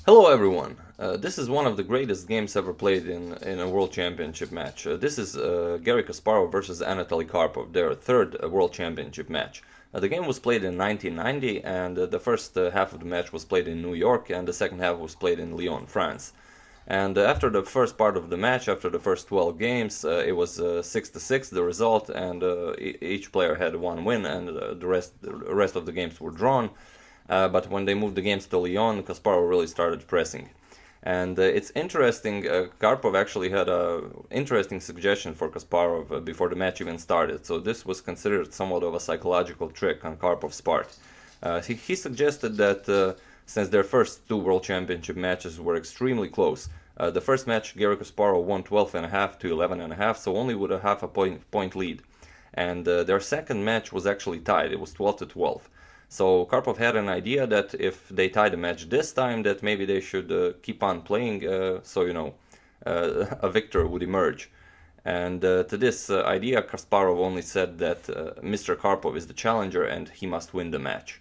Hello everyone. This is one of the greatest games ever played in a World Championship match. This is Garry Kasparov versus Anatoly Karpov, their third World Championship match. The game was played in 1990 and the first half of the match was played in New York and the second half was played in Lyon, France. And after the first part of the match, after the first 12 games, it was 6-6 the result, and each player had one win, and the rest of the games were drawn. But when they moved the games to Lyon, Kasparov really started pressing. And it's interesting, Karpov actually had a interesting suggestion for Kasparov before the match even started. So this was considered somewhat of a psychological trick on Karpov's part. He suggested that since their first two World Championship matches were extremely close, the first match Garry Kasparov won 12.5 to 11.5, so only with a half a point lead. And their second match was actually tied, it was 12 to 12. So Karpov had an idea that if they tie the match this time, that maybe they should keep on playing, a victor would emerge. And to this idea, Kasparov only said that Mr. Karpov is the challenger and he must win the match,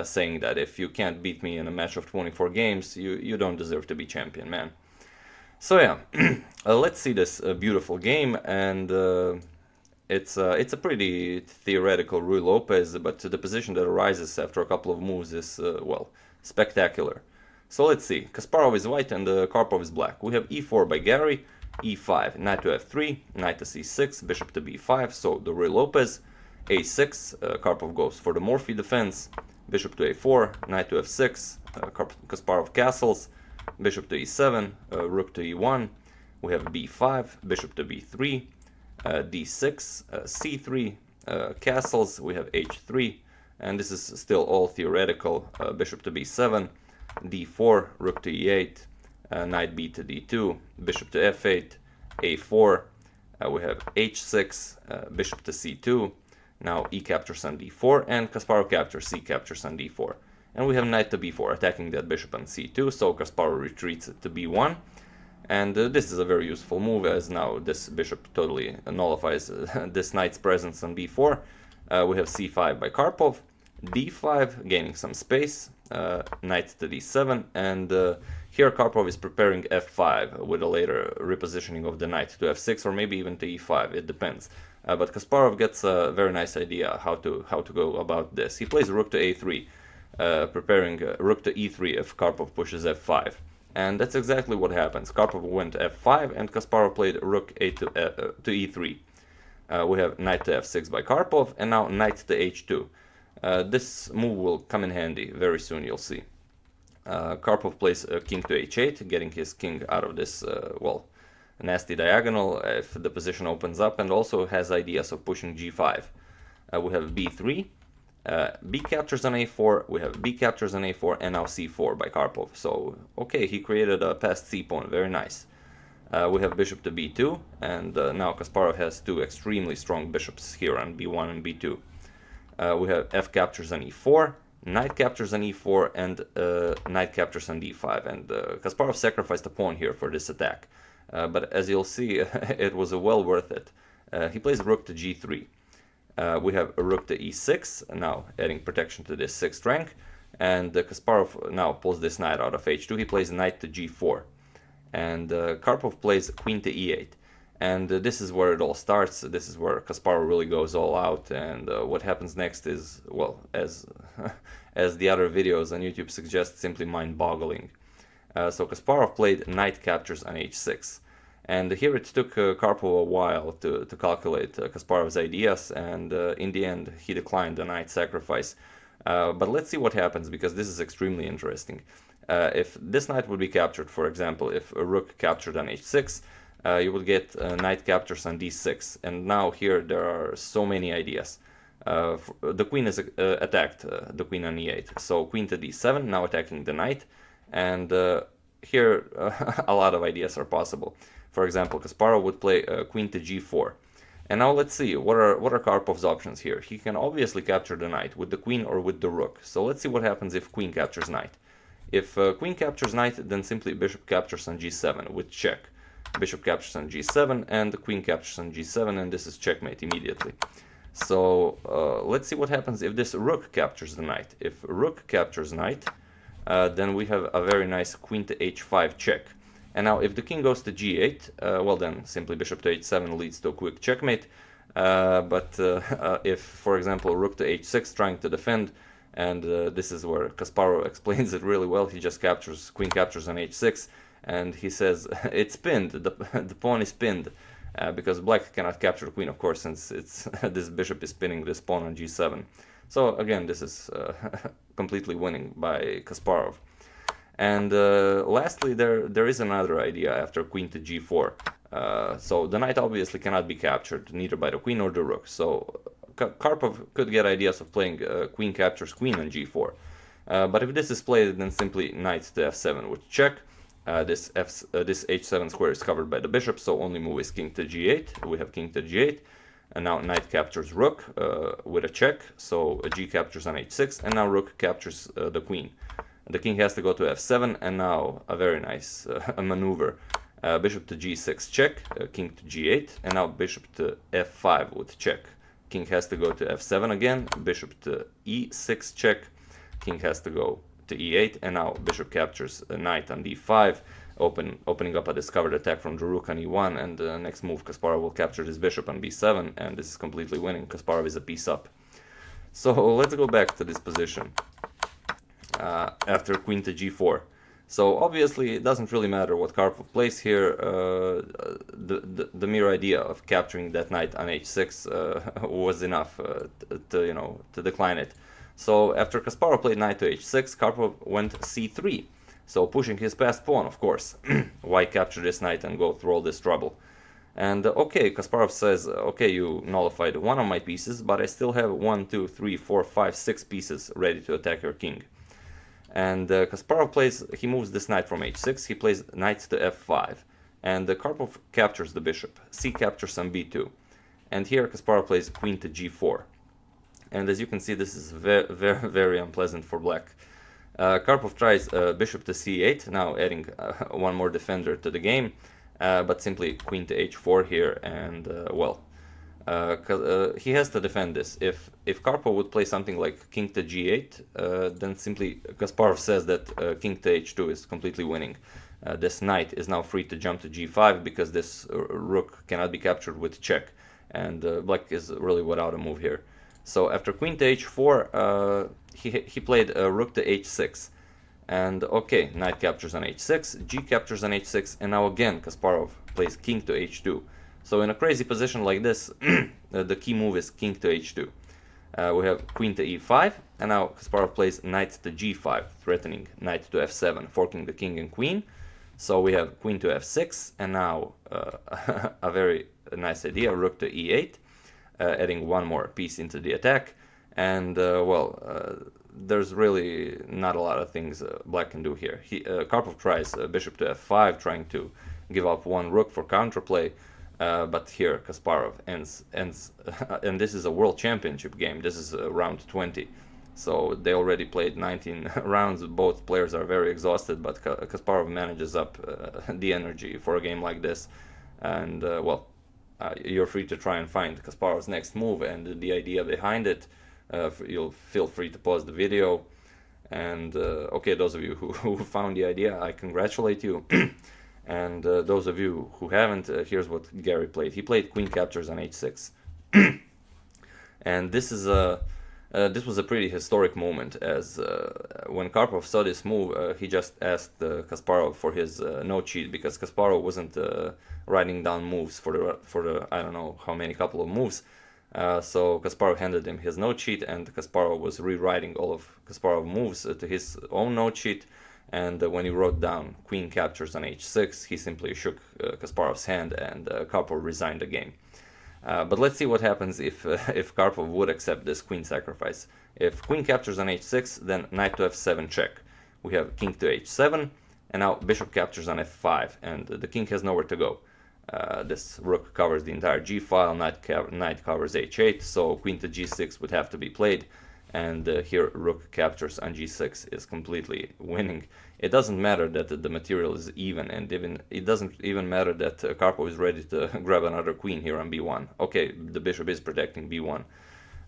saying that if you can't beat me in a match of 24 games, you don't deserve to be champion, man. So yeah, let's see this beautiful game, and it's a pretty theoretical Rui Lopez, but the position that arises after a couple of moves is, well, spectacular. So let's see. Kasparov is white and Karpov is black. We have e4 by Garry, e5, knight to f3, knight to c6, bishop to b5, so the Rui Lopez, a6, Karpov goes for the Morphy defense, bishop to a4, knight to f6, Kasparov castles, bishop to e7, rook to e1, we have b5, bishop to b3, d6, c3, castles, we have h3, and this is still all theoretical, bishop to b7, d4, rook to e8, knight b to d2, bishop to f8, a4, we have h6, bishop to c2, now e captures on d4, and Kasparov captures, c captures on d4. And we have knight to b4, attacking that bishop on c2, so Kasparov retreats to b1. And this is a very useful move, as now this bishop totally nullifies this knight's presence on b4. We have c5 by Karpov, d5, gaining some space, knight to d7, and here Karpov is preparing f5 with a later repositioning of the knight to f6 or maybe even to e5, it depends. But Kasparov gets a very nice idea how to go about this. He plays rook to a3, preparing rook to e3 if Karpov pushes f5. And that's exactly what happens. Karpov went f5 and Kasparov played rook to e3. We have knight to f6 by Karpov and now knight to h2. This move will come in handy very soon, you'll see. Karpov plays king to h8, getting his king out of this, well, nasty diagonal if the position opens up, and also has ideas of pushing g5. We have b3. B captures on a4, we have b captures on a4, and now c4 by Karpov. So, okay, he created a passed c pawn, very nice. We have bishop to b2, and now Kasparov has two extremely strong bishops here on b1 and b2. We have f captures on e4, knight captures on e4, and knight captures on d5. And Kasparov sacrificed a pawn here for this attack. But as you'll see, it was well worth it. He plays rook to g3. We have a rook to e6, now adding protection to this 6th rank, and Kasparov now pulls this knight out of h2. He plays knight to g4, and Karpov plays queen to e8, and this is where it all starts. This is where Kasparov really goes all out, and what happens next is, well, as as the other videos on YouTube suggest, simply mind-boggling. So Kasparov played knight captures on h6. And here it took Karpov a while to calculate Kasparov's ideas, and in the end he declined the knight sacrifice. But let's see what happens, because this is extremely interesting. If this knight would be captured, for example, if a rook captured on h6, you would get knight captures on d6. And now here there are so many ideas. The queen is attacked, the queen on e8. So queen to d7, now attacking the knight. And here a lot of ideas are possible. For example, Kasparov would play queen to g4. And now let's see, what are Karpov's options here? He can obviously capture the knight with the queen or with the rook. So let's see what happens if queen captures knight. If queen captures knight, then simply bishop captures on g7 with check. Bishop captures on g7 and the queen captures on g7, and this is checkmate immediately. So let's see what happens if this rook captures the knight. If rook captures knight, then we have a very nice queen to h5 check. And now if the king goes to g8, well then simply bishop to h7 leads to a quick checkmate. But if, for example, rook to h6 trying to defend, and this is where Kasparov explains it really well, he just captures, queen captures on h6, and he says it's pinned, the pawn is pinned, because black cannot capture the queen, of course, since it's this bishop is pinning this pawn on g7. So again, this is completely winning by Kasparov. And lastly, there is another idea after queen to g4. So the knight obviously cannot be captured, neither by the queen nor the rook. So Karpov could get ideas of playing queen captures queen on g4. But if this is played, then simply knight to f7 would check. This h7 square is covered by the bishop, so only move is king to g8. We have king to g8. And now knight captures rook with a check, so g captures on h6, and now rook captures the queen. The king has to go to f7, and now a very nice maneuver. Bishop to g6 check, king to g8, and now bishop to f5 with check. King has to go to f7 again, bishop to e6 check, king has to go to e8, and now bishop captures a knight on d5, opening up a discovered attack from the rook on e1, and the next move Kasparov will capture this bishop on b7, and this is completely winning. Kasparov is a piece up. So let's go back to this position after queen to g4. So obviously it doesn't really matter what Karpov plays here. The mere idea of capturing that knight on h6 was enough to decline it. So after Kasparov played knight to h6, Karpov went c3. So pushing his passed pawn, of course. Why capture this knight and go through all this trouble? And okay, Kasparov says, okay, you nullified one of my pieces, but I still have 1, 2, 3, 4, 5, 6 pieces ready to attack your king. And Kasparov plays, he moves this knight from h6, he plays knight to f5. And Karpov captures the bishop. C captures on b2. And here Kasparov plays queen to g4. And as you can see, this is very, very, very unpleasant for black. Karpov tries bishop to c8, now adding one more defender to the game, but simply queen to h4 here, and he has to defend this. If Karpov would play something like king to g8, then simply Kasparov says that king to h2 is completely winning. This knight is now free to jump to g5 because this rook cannot be captured with check, and black is really without a move here. So after queen to h4, he played rook to h6, and okay, knight captures on h6, g captures on h6, and now again Kasparov plays king to h2. So in a crazy position like this, the key move is king to h2. We have queen to e5, and now Kasparov plays knight to g5, threatening knight to f7, forking the king and queen. So we have queen to f6, and now a very nice idea, rook to e8. Adding one more piece into the attack, and there's really not a lot of things black can do here. Karpov tries bishop to f5, trying to give up one rook for counterplay, but here Kasparov ends and this is a world championship game. This is round 20, so they already played 19 rounds. Both players are very exhausted, but Kasparov manages up the energy for a game like this, and you're free to try and find Kasparov's next move and the idea behind it. You'll feel free to pause the video. And okay, those of you who found the idea, I congratulate you. And those of you who haven't, here's what Garry played. He played queen captures on h6. And this was a pretty historic moment, as when Karpov saw this move, he just asked Kasparov for his note sheet, because Kasparov wasn't writing down moves for the I don't know how many couple of moves. So Kasparov handed him his note sheet, and Kasparov was rewriting all of Kasparov's moves to his own note sheet. And when he wrote down queen captures on h6, he simply shook Kasparov's hand, and Karpov resigned the game. But let's see what happens if Karpov would accept this queen sacrifice. If queen captures on h6, then knight to f7 check. We have king to h7, and now bishop captures on f5, and the king has nowhere to go. This rook covers the entire g-file, knight covers h8, so queen to g6 would have to be played. And here rook captures on g6 is completely winning. It doesn't matter that the material is even, and it doesn't even matter that Karpov is ready to grab another queen here on b1. Okay, the bishop is protecting b1.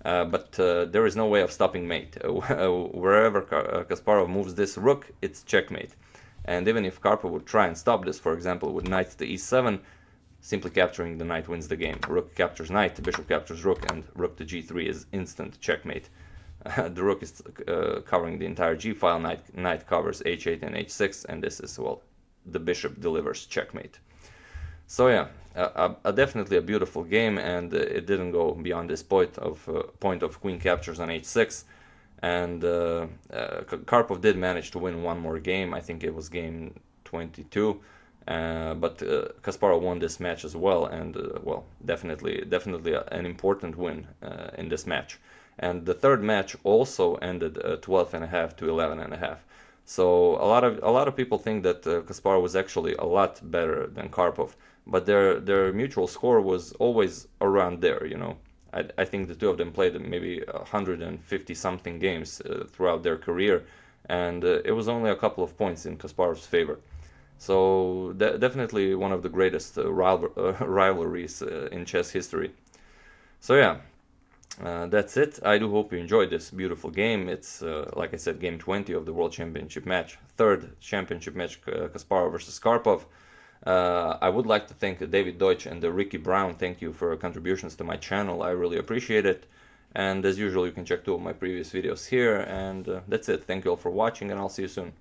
but there is no way of stopping mate. Wherever Kasparov moves this rook, it's checkmate. And even if Karpov would try and stop this, for example, with knight to e7, simply capturing the knight wins the game. Rook captures knight, bishop captures rook, and rook to g3 is instant checkmate. The rook is covering the entire g-file, knight covers h8 and h6, and this is, well, the bishop delivers checkmate. So yeah, definitely a beautiful game, and it didn't go beyond this point of queen captures on h6. And Karpov did manage to win one more game. I think it was game 22. But Kasparov won this match as well, and well, definitely an important win in this match. And the third match also ended 12.5 to 11.5. So a lot of people think that Kasparov was actually a lot better than Karpov, but their mutual score was always around there. You know, I think the two of them played maybe 150 something games throughout their career, and it was only a couple of points in Kasparov's favor. So definitely one of the greatest rivalries in chess history. So yeah, that's it. I do hope you enjoyed this beautiful game. It's, like I said, game 20 of the World Championship match. Third championship match, Kasparov versus Karpov. I would like to thank David Deutsch and Ricky Brown. Thank you for contributions to my channel. I really appreciate it. And as usual, you can check two of my previous videos here. And that's it. Thank you all for watching, and I'll see you soon.